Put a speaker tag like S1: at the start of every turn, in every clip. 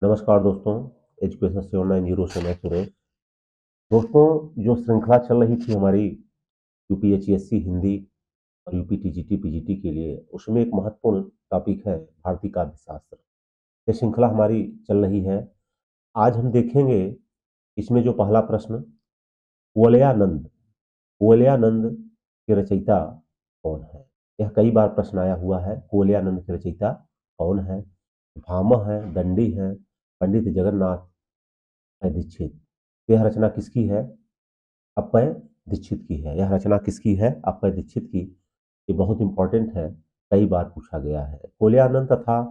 S1: नमस्कार दोस्तों, एजुकेशन 790 से मैं सुरेश। दोस्तों, जो श्रृंखला चल रही थी हमारी यूपीएचएससी हिंदी और यूपी टीजीटी पीजीटी के लिए, उसमें एक महत्वपूर्ण टॉपिक है भारतीय काव्य शास्त्र। ये श्रृंखला हमारी चल रही है। आज हम देखेंगे इसमें जो पहला प्रश्न, कुवलयानंद कुवलयानंद के रचयिता कौन है। यह कई बार प्रश्न आया हुआ है। कुवलयानंद के रचयिता कौन है? भामह है, दंडी है, पंडित जगन्नाथ दीक्षित। यह रचना किसकी है? अप्पय दीक्षित की है। यह रचना किसकी है? अप्पय दीक्षित की। ये बहुत इंपॉर्टेंट है, कई बार पूछा गया है। कोल्यानंद तथा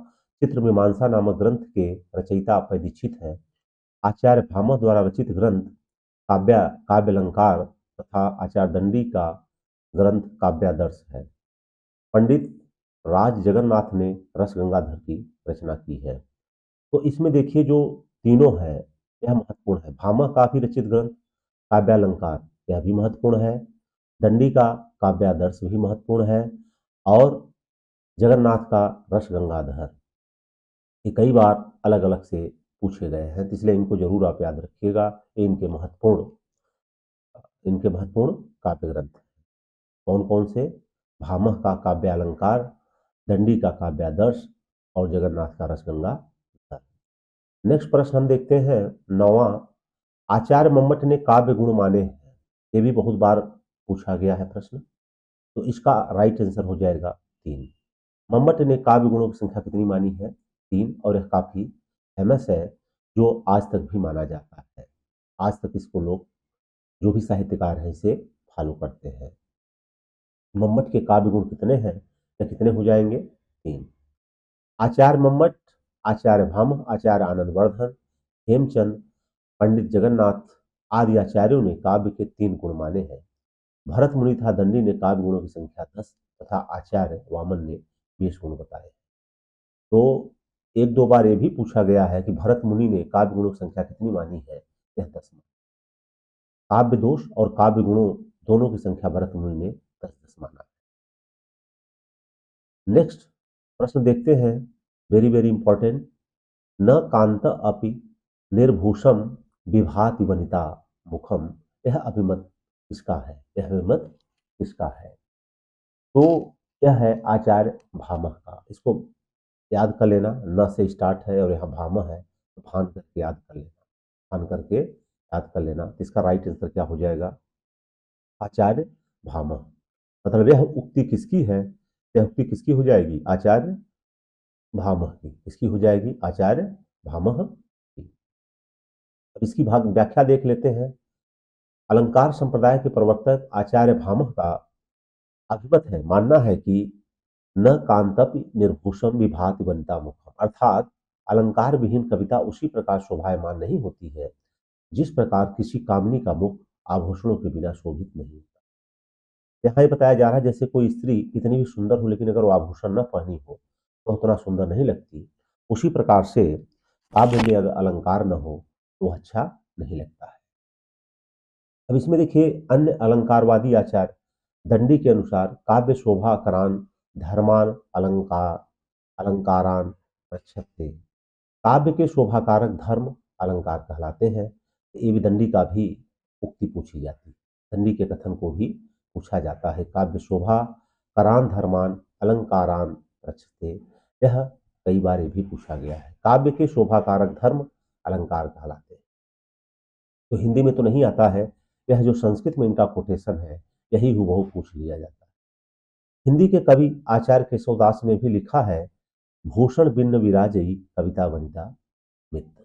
S1: चित्रमीमांसा नामक ग्रंथ के रचयिता अप्पय दीक्षित हैं। आचार्य भामह द्वारा रचित ग्रंथ काव्यालंकार तथा आचार्य दंडी का ग्रंथ काव्यादर्श है। पंडित राज जगन्नाथ ने रस गंगाधर की रचना की है। तो इसमें देखिए, जो तीनों है यह महत्वपूर्ण है। भामह का भी रचित ग्रंथ काव्यालंकार, यह भी महत्वपूर्ण है। दंडी का काव्यादर्श भी महत्वपूर्ण है। और जगन्नाथ का रस गंगाधर, ये कई बार अलग अलग से पूछे गए हैं, तो इसलिए इनको जरूर आप याद रखिएगा। ये इनके महत्वपूर्ण काव्य ग्रंथ हैं। कौन कौन से? भामह का काव्यालंकार, दंडी का काव्यादर्श और जगन्नाथ का रसगंगा। नेक्स्ट प्रश्न हम देखते हैं, नौवां। आचार्य मम्मट ने काव्य गुण माने हैं। ये भी बहुत बार पूछा गया है प्रश्न। तो इसका राइट आंसर हो जाएगा 3। मम्मट ने काव्य गुणों की संख्या कितनी मानी है? 3। और यह काफी फेमस है, जो आज तक भी माना जाता है। आज तक इसको लोग, जो भी साहित्यकार हैं, इसे फॉलो करते हैं। मम्मट के काव्य गुण कितने हैं या कितने हो जाएंगे? 3। आचार्य मम्मट, आचार्य भामह, आचार्य आनंदवर्धन, हेमचंद, पंडित जगन्नाथ आदि आचार्यों ने काव्य के 3 गुण माने हैं। भरत मुनि तथा दंडी ने काव्य गुणों की संख्या 10 तथा आचार्य वामन ने 20 गुण बताए। तो एक दो बार यह भी पूछा गया है कि भरत मुनि ने काव्य गुणों की संख्या कितनी मानी है? यह 10 मानी। काव्य दोष और काव्य गुणों दोनों की संख्या भरत मुनि ने 10-10 माना। नेक्स्ट प्रश्न देखते हैं, वेरी वेरी इंपॉर्टेंट। न कांत अपि निर्भूषम विभाति वनिता मुखम। यह अभिमत किसका है? यह अभिमत किसका है? तो यह है आचार्य भामह का। इसको याद कर लेना, न से स्टार्ट है और यहाँ भामह है, तो भान करके याद कर लेना। भान करके याद कर लेना। तो इसका राइट आंसर क्या हो जाएगा? आचार्य भामह। मतलब यह उक्ति किसकी है? यह उक्ति किसकी हो जाएगी? आचार्य भामह की। किसकी हो जाएगी? आचार्य भामह की। अब इसकी भाग व्याख्या देख लेते हैं। अलंकार संप्रदाय के प्रवर्तक आचार्य भामह का अभिमत है, मानना है कि न कांतप निर्भूषम विभाति वनिता मुखम, अर्थात अलंकार विहीन कविता उसी प्रकार शोभायमान नहीं होती है जिस प्रकार किसी कामनी का मुख आभूषणों के बिना शोभित नहीं होता। यहाँ ये बताया जा रहा है, जैसे कोई स्त्री कितनी भी सुंदर हो, लेकिन अगर वो आभूषण न पहनी हो तो उतना सुंदर नहीं लगती। उसी प्रकार से काव्य में अगर अलंकार न हो तो अच्छा नहीं लगता है। अब इसमें देखिए, अन्य अलंकारवादी आचार्य दंडी के अनुसार काव्य शोभा करान धर्मान अलंकारान रक्षते। काव्य के शोभाकारक धर्म अलंकार कहलाते हैं। ये भी दंडी का भी उक्ति पूछी जाती है। दंडी के कथन को भी पूछा जाता है। काव्य शोभा करान धर्मान अलंकारान रक्षते। यह कई बार ये भी पूछा गया है। काव्य के शोभाकारक धर्म अलंकार कहलाते हैं। तो हिंदी में तो नहीं आता है, यह जो संस्कृत में इनका कोटेशन है यही हूबहू पूछ लिया जाता है। हिंदी के कवि आचार्य केशवदास ने भी लिखा है, भूषण बिन्न विराजई कविता वनिता मित्र।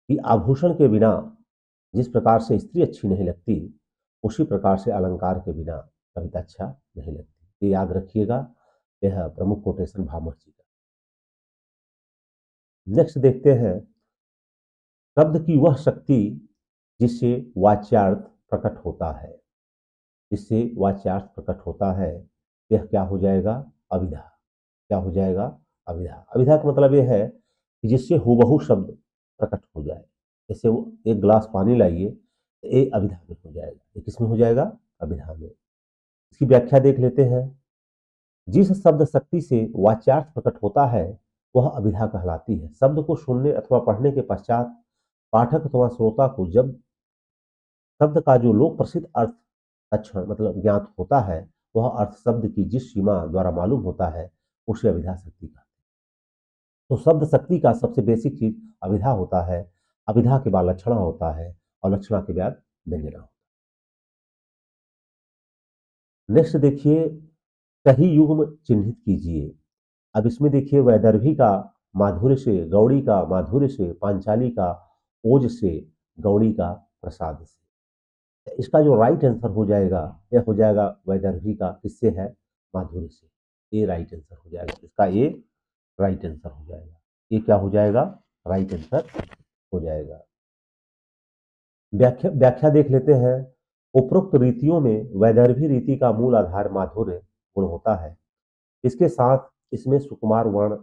S1: कि आभूषण के बिना जिस प्रकार से स्त्री अच्छी नहीं लगती, उसी प्रकार से अलंकार के बिना कविता अच्छा नहीं लगती। ये याद रखिएगा, यह प्रमुख कोटेशन भामह जी का। नेक्स्ट देखते हैं, शब्द की वह शक्ति जिससे वाच्यार्थ प्रकट होता है। जिससे वाच्यार्थ प्रकट होता है, यह क्या हो जाएगा? अभिधा। क्या हो जाएगा? अभिधा। अभिधा का मतलब यह है कि जिससे हूबहू शब्द प्रकट हो जाए। जैसे वो एक गिलास पानी लाइए, तो ये अभिधा में हो जाएगा। ये किस में हो जाएगा? अभिधा में। इसकी व्याख्या देख लेते हैं। जिस शब्द शक्ति से वाच्यार्थ प्रकट होता है वह अभिधा कहलाती है। शब्द को सुनने अथवा पढ़ने के पश्चात पाठक अथवा श्रोता को जब शब्द का जो लोक प्रसिद्ध अर्थ तत्क्षण मतलब ज्ञात होता है, वह अर्थ शब्द की जिस सीमा द्वारा मालूम होता है, उसे अभिधा शक्ति का। तो शब्द शक्ति का सबसे बेसिक चीज अभिधा होता है। अभिधा के बाद लक्षणा होता है और लक्षणा के बाद व्यंजना होता है। नेक्स्ट देखिए, सही युग्म चिन्हित कीजिए। अब इसमें देखिए, वैदर्भी का माधुर्य से, गौड़ी का माधुर्य से, पांचाली का ओज से, गौड़ी का प्रसाद से। इसका जो राइट आंसर हो जाएगा, यह हो जाएगा वैदर्भी का किससे है, माधुर्य से। ये राइट आंसर हो जाएगा, इसका ये राइट आंसर हो जाएगा। ये क्या हो जाएगा, राइट आंसर हो जाएगा। व्याख्या व्याख्या देख लेते हैं। उपरोक्त रीतियों में वैदर्भी रीति का मूल आधार माधुर्य गुण होता है। इसके साथ इसमें सुकुमार वर्ण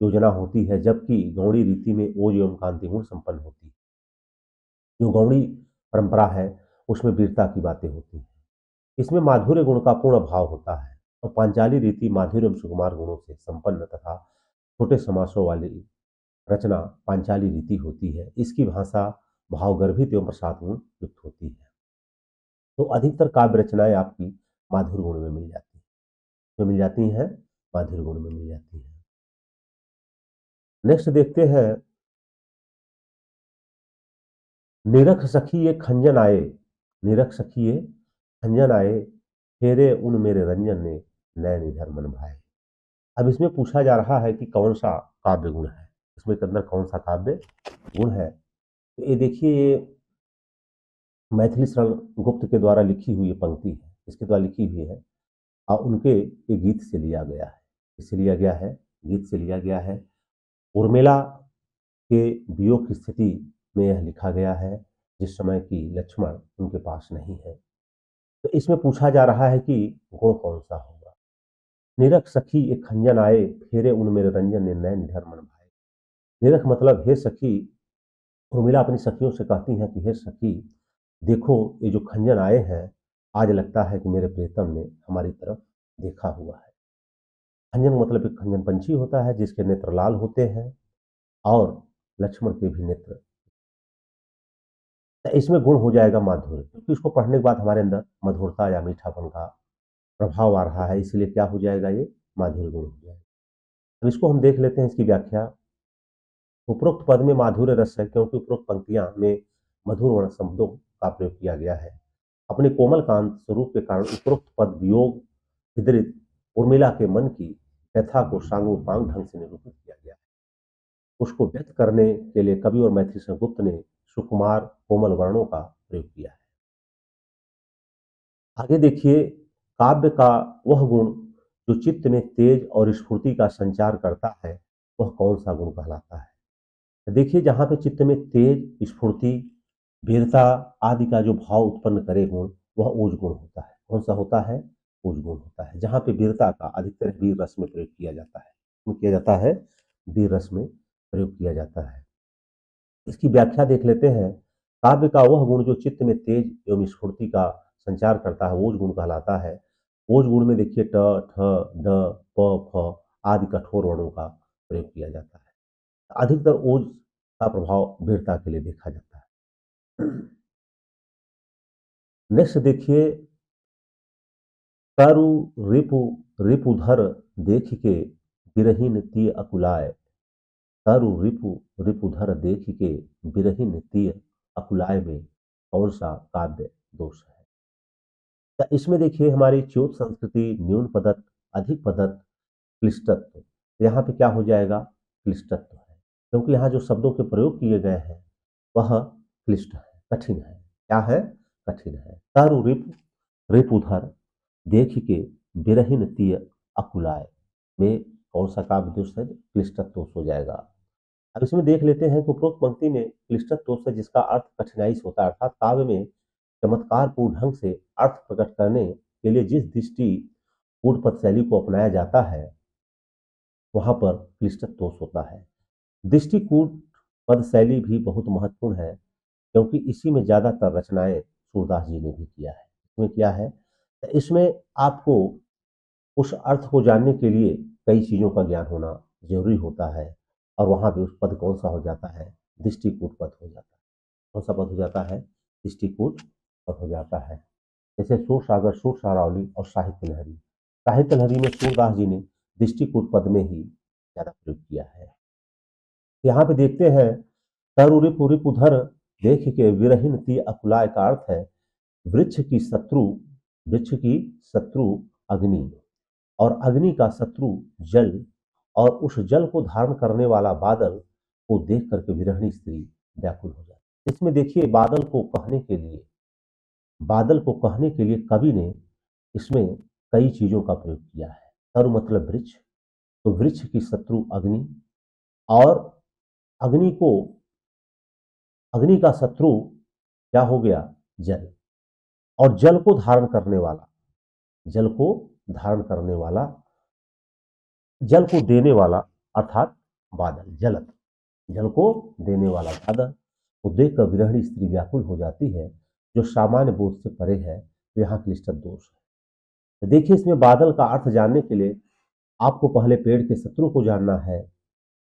S1: योजना होती है, जबकि गौड़ी रीति में ओज एवं कांति गुण संपन्न होती है। जो गौड़ी परंपरा है उसमें वीरता की बातें होती हैं। इसमें माधुर्य गुण का पूर्ण भाव होता है और पांचाली रीति माधुर्य एवं सुकुमार गुणों से संपन्न तथा छोटे समासों वाली रचना पांचाली रीति होती है। इसकी भाषा भावगर्भित एवं प्रसाद गुण युक्त होती है। तो अधिकतर काव्य रचनाएं आपकी माधुर्य गुण में मिल जाती हैं, जो मिल जाती हैं माधुर्य गुण में मिल जाती हैं। नेक्स्ट देखते हैं, निरख सखी ये खंजन आए, निरख सखी ये खंजन आए, फेरे उन मेरे रंजन ने नैन इधर मन भाए। अब इसमें पूछा जा रहा है कि कौन सा काव्य गुण है, इसमें के अंदर कौन सा काव्य गुण है। तो ये देखिए, ये मैथिली शरण गुप्त के द्वारा लिखी हुई पंक्ति है, इसके द्वारा लिखी हुई है और उनके ये गीत से लिया गया है। इससे लिया गया है, गीत से लिया गया है। उर्मिला के वियोग की स्थिति में यह लिखा गया है, जिस समय की लक्ष्मण उनके पास नहीं है। तो इसमें पूछा जा रहा है कि गुण कौन सा होगा। निरख सखी एक खंजन आए, फेरे उन मेरे रंजन ने नैन निधर मन भाए। निरख मतलब हे सखी, उर्मिला अपनी सखियों से कहती हैं कि हे सखी, देखो ये जो खंजन आए हैं, आज लगता है कि मेरे प्रियतम ने हमारी तरफ देखा हुआ है। खंजन मतलब एक खंजन पंछी होता है जिसके नेत्र लाल होते हैं और लक्ष्मण के भी नेत्र। तो इसमें गुण हो जाएगा माधुर्य, क्योंकि इसको पढ़ने के बाद हमारे अंदर मधुरता या मीठापन का प्रभाव आ रहा है, इसलिए क्या हो जाएगा, ये माधुर्य गुण हो जाएगा। अब इसको हम देख लेते हैं, इसकी व्याख्या। उपरोक्त पद में माधुर्य रस है क्योंकि उपरोक्त पंक्तियां में मधुर वर्ण शब्दों का प्रयोग किया गया है। अपने कोमल कांत स्वरूप के कारण उपरोक्त पद वियोग विदरित उर्मिला के मन की व्यथा को सांगोपांग ढंग से निरूपित किया गया है। उसको व्यक्त करने के लिए कवि और मैथिली शरण गुप्त ने सुकुमार कोमल वर्णों का प्रयोग किया है। आगे देखिए, काव्य का वह गुण जो चित्त में तेज और स्फूर्ति का संचार करता है, वह कौन सा गुण कहलाता है। देखिए, जहाँ पे चित्त में तेज, स्फूर्ति, वीरता आदि का जो भाव उत्पन्न करे गुण, वह ओज गुण होता है। कौन सा होता है, ओज गुण होता है। जहाँ पे वीरता का अधिकतर वीर रस में प्रयोग किया जाता है, किया जाता है, वीर रस में प्रयोग किया जाता है। इसकी व्याख्या देख लेते हैं। काव्य का वह गुण जो चित्त में तेज एवं स्फूर्ति का संचार करता है, ओज गुण कहलाता है। ओज गुण में देखिए ट, ठ, ड, प, फ आदि कठोर वर्णों का प्रयोग किया जाता है। अधिकतर ओज का प्रभाव वीरता के लिए देखा जाता है। नेक्स्ट देखिए, तरु रिपु रिपुधर देख के बिरहीन तिय अकुलाय। तरु रिपु रिपुधर देख के बिरहीन तिय अकुलाय में कौन सा काव्य दोष है। तो इसमें देखिए, हमारी च्योत संस्कृति न्यून पदत्व, अधिक पदत्व, क्लिष्टत्व। यहाँ पे क्या हो जाएगा, क्लिष्टत्व है, क्योंकि यहाँ जो शब्दों के प्रयोग किए गए हैं वह क्लिष्ट है, कठिन है। क्या है, कठिन है। तरु रिपु रिपुधर देख के बिरहिन तिय अकुलाय में कौन सा काव्य दोष है, क्लिष्टत्व दोष हो जाएगा। अब इसमें देख लेते हैं कि उपरोक्त पंक्ति में क्लिष्टत्व दोष है जिसका अर्थ कठिनाई से होता है, अर्थात काव्य में चमत्कारपूर्ण ढंग से अर्थ प्रकट करने के लिए जिस दृष्टि कूट पद शैली को अपनाया जाता है, वहां पर क्लिष्टत्व दोष होता है। दृष्टिकूट पद शैली भी बहुत महत्वपूर्ण है, क्योंकि इसी में ज्यादातर रचनाएं सूरदास जी ने भी किया है। इसमें क्या है, इसमें आपको उस अर्थ को जानने के लिए कई चीजों का ज्ञान होना जरूरी होता है, और वहां पे उस पद कौन सा हो जाता है, दृष्टिकूट पद हो जाता है। कौन सा पद हो जाता है, दृष्टिकूट पद हो जाता है। जैसे सुर सागर, सुर सारावली और साहित्य लहरी। साहित्य लहरी में सूरदास जी ने दृष्टिकूट पद में ही ज्यादा प्रयोग किया है। यहाँ पे देखते हैं, तरुरी पुरी पुधर देख के विरहिन ती अकुलाय का अर्थ है वृक्ष की शत्रु, वृक्ष की शत्रु अग्नि, और अग्नि का शत्रु जल, और उस जल को धारण करने वाला बादल को देख करके विरहिणी स्त्री व्याकुल हो जाती है। इसमें देखिए, बादल को कहने के लिए कवि ने इसमें कई चीजों का प्रयोग किया है। तरु मतलब वृक्ष, तो वृक्ष की शत्रु अग्नि, और अग्नि को, अग्नि का शत्रु क्या हो गया, जल, और जल को धारण करने वाला, जल को धारण करने वाला, जल को देने वाला अर्थात बादल, जलत, जल को देने वाला बादल को देखकर विरहिणी स्त्री व्याकुल हो जाती है, जो सामान्य बोध से परे है। तो यहाँ क्लिष्ट दोष है। तो देखिए, इसमें बादल का अर्थ जानने के लिए आपको पहले पेड़ के शत्रु को जानना है,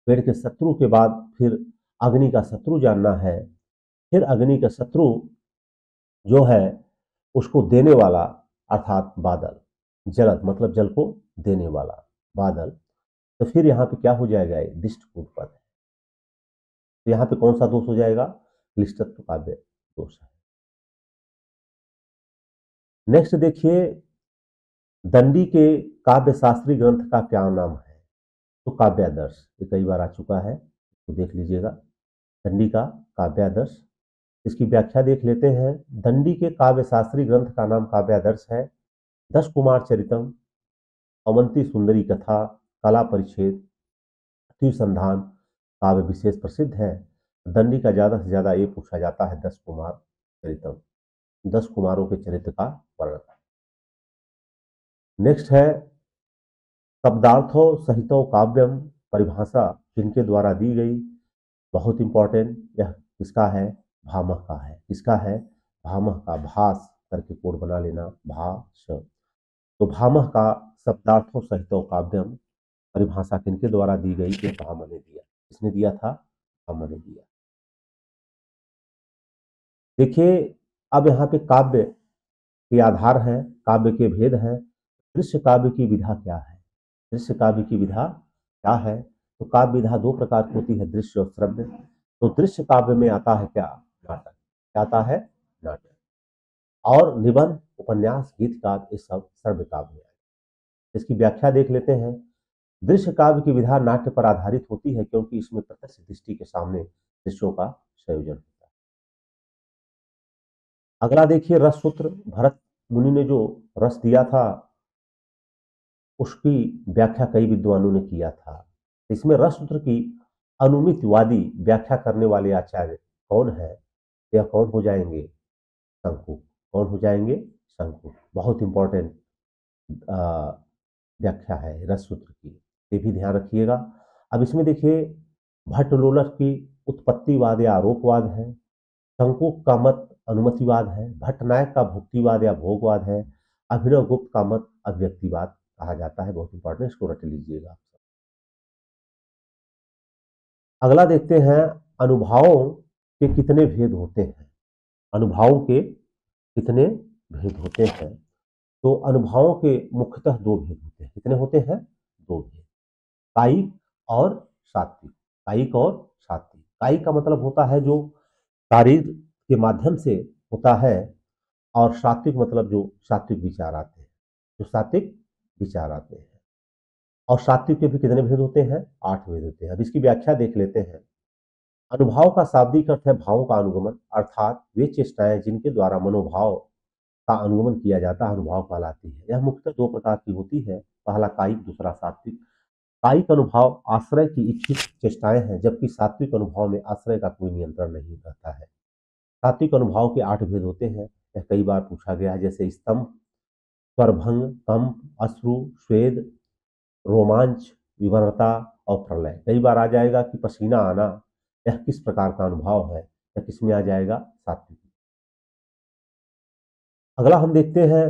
S1: पेड़ के शत्रु के बाद फिर अग्नि का शत्रु जानना है, फिर अग्नि का शत्रु जो है उसको देने वाला अर्थात बादल, जलद मतलब जल को देने वाला बादल। तो फिर यहाँ पे क्या हो जाएगा, ये दृष्टकूट पद है। तो यहाँ पे कौन सा दोष हो जाएगा, क्लिष्टत्व काव्य दोष है। नेक्स्ट देखिए, दंडी के काव्य शास्त्री ग्रंथ का क्या नाम है, तो काव्यादर्श, ये कई बार आ चुका है, तो देख लीजिएगा। दंडी का काव्यादर्श, इसकी व्याख्या देख लेते हैं। दंडी के काव्य शास्त्री ग्रंथ का नाम काव्यादर्श है। 10 कुमार चरितम, अवंती सुंदरी कथा, कला परिच्छेद, संधान काव्य विशेष प्रसिद्ध है। दंडी का ज्यादा से ज्यादा ये पूछा जाता है 10 कुमार चरितम, 10 कुमारों के चरित्र का वर्णन। नेक्स्ट है शब्दार्थो सहितो काव्यम, परिभाषा किनके द्वारा दी गई, बहुत इंपॉर्टेंट, यह किसका है, भामह का है। किसका है, भामह का, भास करके कोड बना लेना, भाष। तो भामह का शब्दार्थो सहितो काव्यम परिभाषा किनके द्वारा दी गई, ये भामह ने दिया। किसने दिया था, भामह ने दिया। देखिए, अब यहाँ पे काव्य के आधार है, काव्य के भेद हैं। दृश्य काव्य की विधा क्या है, दृश्य काव्य की विधा क्या है, तो काव्य विधा दो प्रकार की होती है, दृश्य और श्रव्य। तो दृश्य काव्य में आता है क्या, नाटक, क्या आता है, नाटक, और निबंध, उपन्यास, गीत काव्य, ये सब श्रव्य काव्य है। इसकी व्याख्या देख लेते हैं। दृश्य काव्य की विधा नाट्य पर आधारित होती है, क्योंकि इसमें प्रत्यक्ष दृष्टि के सामने दृश्यों का संयोजन होता है। अगला देखिए, रस सूत्र, भरत मुनि ने जो रस दिया था उसकी व्याख्या कई विद्वानों ने किया था। इसमें रस सूत्र की अनुमितवादी व्याख्या करने वाले आचार्य कौन है, यह कौन हो जाएंगे, शंकु। कौन हो जाएंगे, शंकु। बहुत इंपॉर्टेंट व्याख्या है रस सूत्र की, ये भी ध्यान रखिएगा। अब इसमें देखिए, भट्टलोलक की उत्पत्तिवाद या आरोपवाद है, शंकु का मत अनुमतिवाद है, भट्टनायक का भुक्तिवाद या भोगवाद है, अभिनव गुप्त का मत अव्यक्तिवाद कहा जाता है। बहुत इंपॉर्टेंट, इसको रट लीजिएगा। अगला देखते हैं, अनुभावों के कितने भेद होते हैं, अनुभावों के कितने भेद होते हैं। तो अनुभावों के मुख्यतः दो भेद होते हैं। कितने होते हैं, दो भेद, कायिक और सात्विक। कायिक और सात्विक। कायिक का मतलब होता है जो शारीर के माध्यम से होता है, और सात्विक मतलब जो सात्विक विचार आते हैं, जो सात्विक विचार आते हैं। और सात्विक के भी कितने भेद होते हैं, 8 भेद होते हैं। अब इसकी व्याख्या देख लेते हैं। अनुभाव का शाब्दिक अर्थ है भावों का अनुगमन, अर्थात वे चेष्टाएं जिनके द्वारा मनोभाव का अनुगमन किया जाता है, अनुभाव कहलाती है। यह मुख्यतः दो प्रकार की होती है, पहला कायिक, दूसरा सात्विक। कायिक अनुभाव आश्रय की इच्छित चेष्टाएं हैं, जबकि सात्विक अनुभाव में आश्रय का कोई नियंत्रण नहीं रहता है। सात्विक अनुभाव के 8 भेद होते हैं, यह कई बार पूछा गया है, जैसे स्तंभ, स्वरभंग, कंप, अश्रु, स्वेद, रोमांच, विवरता और प्रलय। कई बार आ जाएगा कि पसीना आना, यह किस प्रकार का अनुभव है, यह किसमें आ जाएगा, सात्विक। अगला हम देखते हैं,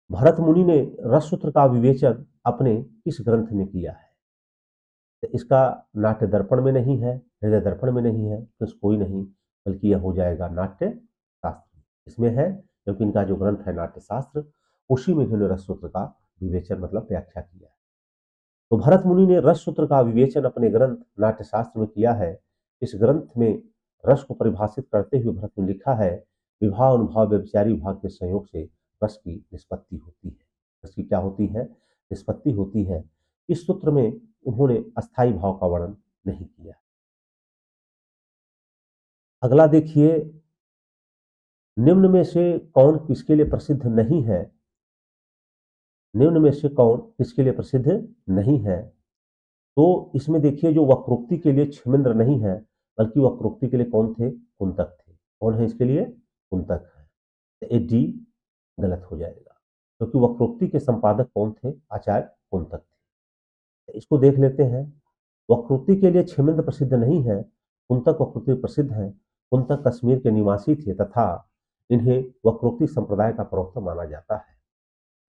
S1: भरत मुनि ने रससूत्र का विवेचन अपने किस ग्रंथ में किया है। तो इसका नाट्य दर्पण में नहीं है, हृदय दर्पण में नहीं है, तो कोई नहीं, बल्कि यह हो जाएगा नाट्य शास्त्र। इसमें है क्योंकि इनका जो ग्रंथ है नाट्य शास्त्र, उसी में इन्होंने रस सूत्र का विवेचन मतलब व्याख्या किया है। तो भरत मुनि ने रस सूत्र का विवेचन अपने ग्रंथ नाट्य शास्त्र में किया है। इस ग्रंथ में रस को परिभाषित करते हुए भरत ने लिखा है, विभाव अनुभाव व्यभिचारी भाव के संयोग से रस की निष्पत्ति होती है। रस की क्या होती है? निष्पत्ति होती है। इस सूत्र में उन्होंने अस्थाई भाव का वर्णन नहीं किया। अगला देखिए, निम्न में से कौन किसके लिए प्रसिद्ध नहीं है? निम्न में से कौन किसके लिए प्रसिद्ध नहीं है? तो इसमें देखिए, जो वक्रोक्ति के लिए क्षेमेंद्र नहीं है, बल्कि वक्रोक्ति के लिए कौन थे? कुंतक थे। कौन है इसके लिए? कुंतक है। तो ये डी गलत हो जाएगा, क्योंकि वक्रोक्ति के संपादक कौन थे? आचार्य कुंतक थे। इसको देख लेते हैं। वक्रोक्ति के लिए क्षेमेंद्र प्रसिद्ध नहीं है, कुंतक वक्रोक्ति प्रसिद्ध है। कुंतक कश्मीर के निवासी थे तथा इन्हें वक्रोक्ति संप्रदाय का प्रवक्ता माना जाता है।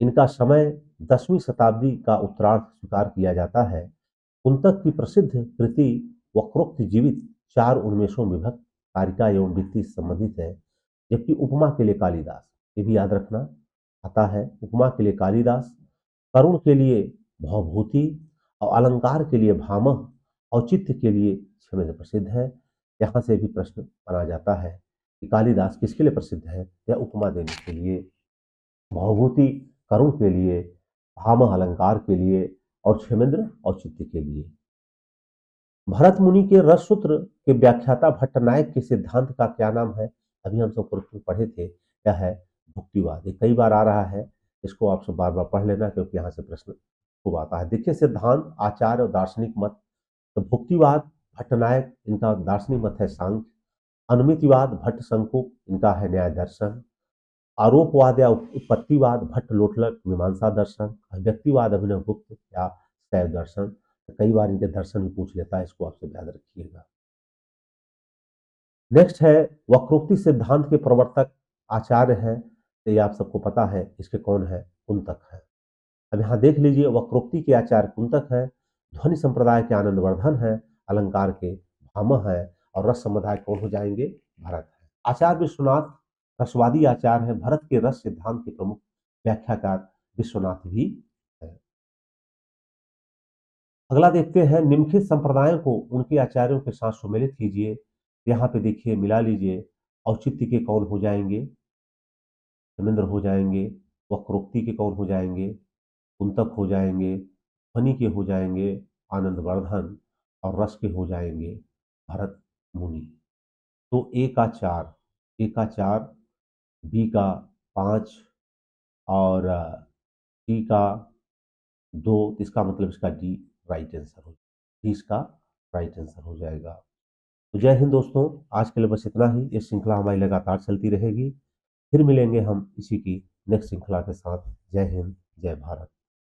S1: इनका समय 10वीं शताब्दी का उत्तरार्ध स्वीकार किया जाता है। कुंतक की प्रसिद्ध कृति वक्रोक्त जीवित 4 उन्मेषों में विभक्त कारिका एवं वृत्ति से संबंधित है, जबकि उपमा के लिए कालिदास, ये भी याद रखना आता है, उपमा के लिए कालिदास, करुण के लिए भवभूति और अलंकार के लिए भामह, औचित्य के लिए क्षेमेंद्र प्रसिद्ध है। यहाँ से भी प्रश्न बना जाता है कि कालिदास किसके लिए प्रसिद्ध है? या उपमा देने के लिए, भवभूति करुण के लिए, भामह अलंकार के लिए और क्षेमेंद्र औचित्य के लिए। भरत मुनि के रस सूत्र के व्याख्याता भट्टनायक के सिद्धांत का क्या नाम है? अभी हम सब पूर्व में पढ़े थे, क्या है? भुक्तिवाद। ये कई बार आ रहा है, इसको आप सब बार बार पढ़ लेना, क्योंकि यहाँ से प्रश्न खूब आता है। देखिए, सिद्धांत, आचार और दार्शनिक मत। तो भुक्तिवाद भट्टनायक, इनका दार्शनिक मत है सांख्य। अनुमितिवाद भट्ट शंकुक, इनका है न्याय दर्शन। आरोपवाद या उत्पत्तिवाद भट्ट लोटलक, मीमांसा दर्शन। व्यक्तिवाद अभिनव गुप्त या शैव दर्शन। तो कई बार इनके दर्शन भी पूछ लेता है, इसको आप सब याद रखिएगा। नेक्स्ट है, वक्रोक्ति सिद्धांत के प्रवर्तक आचार्य हैं, तो ये आप सबको पता है, इसके कौन है? कुंतक है। अब यहाँ देख लीजिए, वक्रोक्ति के आचार्य कुंतक है, ध्वनि संप्रदाय के आनंदवर्धन है, अलंकार के भामह है, और रस समुदाय कौन हो जाएंगे? भरत है। आचार्य विश्वनाथ रसवादी आचार्य है। भरत के रस सिद्धांत के प्रमुख व्याख्याकार विश्वनाथ भी है। अगला देखते हैं, निम्नलिखित संप्रदायों को उनके आचार्यों के साथ सुमेलित कीजिए। यहाँ पे देखिए, मिला लीजिए। औचित्य के कौन हो जाएंगे? धर्मेंद्र हो जाएंगे। वक्रोक्ति के कौन हो जाएंगे? कुंतक हो जाएंगे। ध्वनि के हो जाएंगे आनंदवर्धन, और रस के हो जाएंगे भरत मुनि। तो ए का 4, ए का 4, बी का 5 और सी का 2, इसका मतलब इसका डी राइट आंसर हो, डी इसका राइट आंसर हो जाएगा। तो जय हिंद दोस्तों, आज के लिए बस इतना ही। ये श्रृंखला हमारी लगातार चलती रहेगी। फिर मिलेंगे हम इसी की नेक्स्ट श्रृंखला के साथ। जय हिंद, जय भारत।